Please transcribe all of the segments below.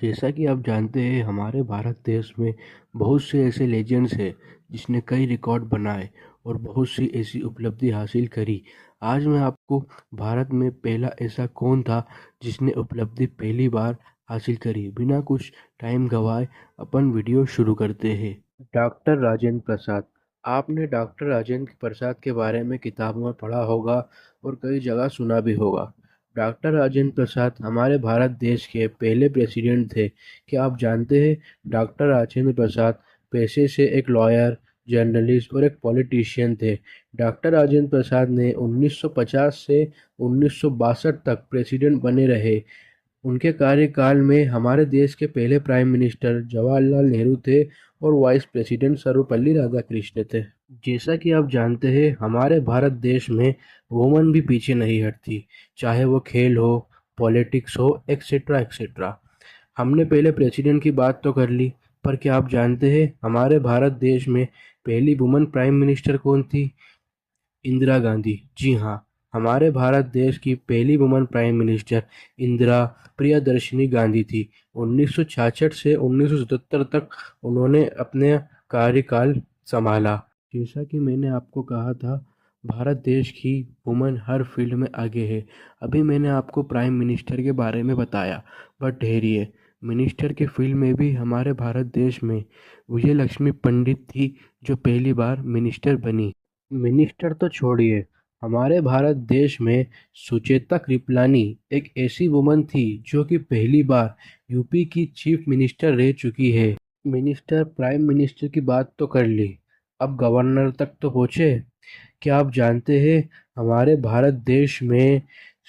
जैसा कि आप जानते हैं हमारे भारत देश में बहुत से ऐसे लेजेंड्स हैं जिसने कई रिकॉर्ड बनाए और बहुत सी ऐसी उपलब्धि हासिल करी। आज मैं आपको भारत में पहला ऐसा कौन था जिसने उपलब्धि पहली बार हासिल करी। बिना कुछ टाइम गवाए अपन वीडियो शुरू करते हैं। डॉक्टर राजेंद्र प्रसाद। आपने डॉक्टर राजेंद्र प्रसाद के बारे में किताबों में पढ़ा होगा और कई जगह सुना भी होगा। डॉक्टर राजेंद्र प्रसाद हमारे भारत देश के पहले प्रेसिडेंट थे। क्या आप जानते हैं डॉक्टर राजेंद्र प्रसाद पेशे से एक लॉयर, जर्नलिस्ट और एक पॉलिटिशियन थे। डॉक्टर राजेंद्र प्रसाद ने 1950 से 1962 तक प्रेसिडेंट बने रहे। उनके कार्यकाल में हमारे देश के पहले प्राइम मिनिस्टर जवाहरलाल नेहरू थे और वाइस प्रेसिडेंट सर्वपल्ली राधाकृष्ण थे। जैसा कि आप जानते हैं हमारे भारत देश में वुमन भी पीछे नहीं हटती, चाहे वो खेल हो, पॉलिटिक्स हो, एक्सेट्रा एक्सेट्रा। हमने पहले प्रेसिडेंट की बात तो कर ली, पर क्या आप जानते हैं हमारे भारत देश में पहली वुमन प्राइम मिनिस्टर कौन थी? इंदिरा गांधी। जी हाँ, हमारे भारत देश की पहली woman prime minister Indira Priyadarshini Gandhi थी। 1966 से 1977 तक उन्होंने अपने कार्यकाल संभाला। जैसा कि मैंने आपको कहा था भारत देश की वुमन हर फील्ड में आगे है। अभी मैंने आपको प्राइम मिनिस्टर के बारे में बताया, बट ठहरिए, मिनिस्टर के फील्ड में भी हमारे भारत देश में विजय लक्ष्मी पंडित थी जो पहली बार मिनिस्टर बनी। मिनिस्टर तो छोड़िए, हमारे भारत देश में सुचेता कृपलानी एक ऐसी वुमन थी जो कि पहली बार यूपी की चीफ मिनिस्टर रह चुकी है। मिनिस्टर प्राइम मिनिस्टर की बात तो कर ली, अब गवर्नर तक तो पहुँचे। क्या आप जानते हैं हमारे भारत देश में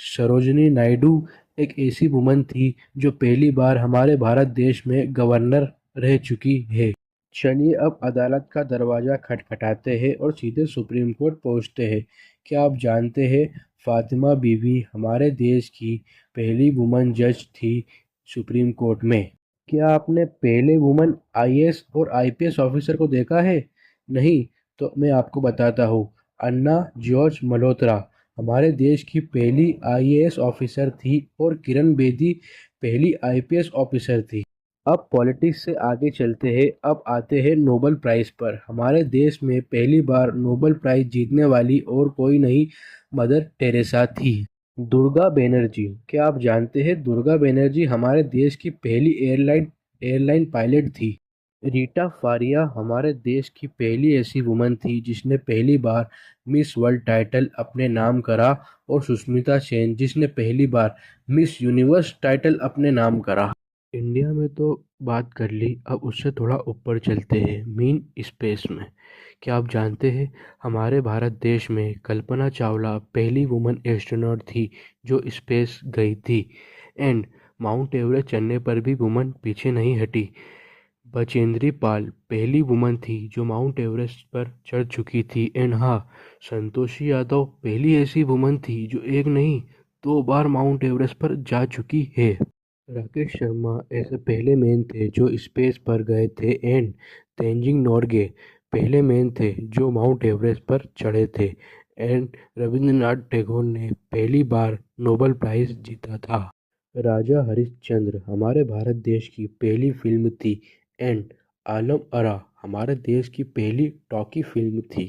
सरोजिनी नायडू एक ऐसी वुमन थी जो पहली बार हमारे भारत देश में गवर्नर रह चुकी है। चलिए अब अदालत का दरवाज़ा खटखटाते हैं और सीधे सुप्रीम कोर्ट पहुंचते हैं। क्या आप जानते हैं फातिमा बीवी हमारे देश की पहली वुमन जज थी सुप्रीम कोर्ट में। क्या आपने पहले वुमन आईएएस और आईपीएस ऑफिसर को देखा है? नहीं, तो मैं आपको बताता हूँ। अन्ना जॉर्ज मल्होत्रा हमारे देश की पहली आईएएस ऑफिसर थी और किरण बेदी पहली आईपीएस ऑफिसर थी। अब पॉलिटिक्स से आगे चलते हैं। अब आते हैं नोबेल प्राइज़ पर। हमारे देश में पहली बार नोबेल प्राइज़ जीतने वाली और कोई नहीं, मदर टेरेसा थी। दुर्गा बनर्जी। क्या आप जानते हैं दुर्गा बनर्जी हमारे देश की पहली एयरलाइन पायलट थी। रीटा फारिया हमारे देश की पहली ऐसी वुमन थी जिसने पहली बार मिस वर्ल्ड टाइटल अपने नाम करा, और सुष्मिता सेन जिसने पहली बार मिस यूनिवर्स टाइटल अपने नाम करा। इंडिया में तो बात कर ली, अब उससे थोड़ा ऊपर चलते हैं मीन स्पेस में। क्या आप जानते हैं हमारे भारत देश में कल्पना चावला पहली वुमन एस्ट्रोनॉट थी जो स्पेस गई थी। एंड माउंट एवरेस्ट चढ़ने पर भी वुमन पीछे नहीं हटी। बचेंद्री पाल पहली वुमन थी जो माउंट एवरेस्ट पर चढ़ चुकी थी। एंड हाँ, संतोषी यादव पहली ऐसी वुमन थी जो एक नहीं, 2 बार माउंट एवरेस्ट पर जा चुकी है। राकेश शर्मा ऐसे पहले मैन थे जो स्पेस पर गए थे। एंड तेंजिंग नोरगे पहले मैन थे जो माउंट एवरेस्ट पर चढ़े थे। एंड रविंद्रनाथ टैगोर ने पहली बार नोबेल प्राइज जीता था। राजा हरिश्चंद्र हमारे भारत देश की पहली फिल्म थी। एंड आलम आरा हमारे देश की पहली टॉकी फिल्म थी।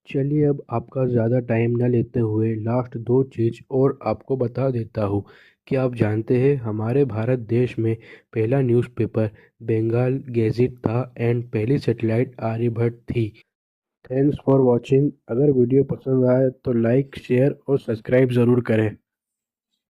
चलिए अब आपका ज़्यादा टाइम न लेते हुए लास्ट 2 चीज़ और आपको बता देता हूँ। क्या आप जानते हैं हमारे भारत देश में पहला न्यूज़पेपर बंगाल गैजेट था। एंड पहली सैटेलाइट आर्यभट्ट थी। Thanks for watching. अगर वीडियो पसंद आए तो लाइक, शेयर और सब्सक्राइब ज़रूर करें।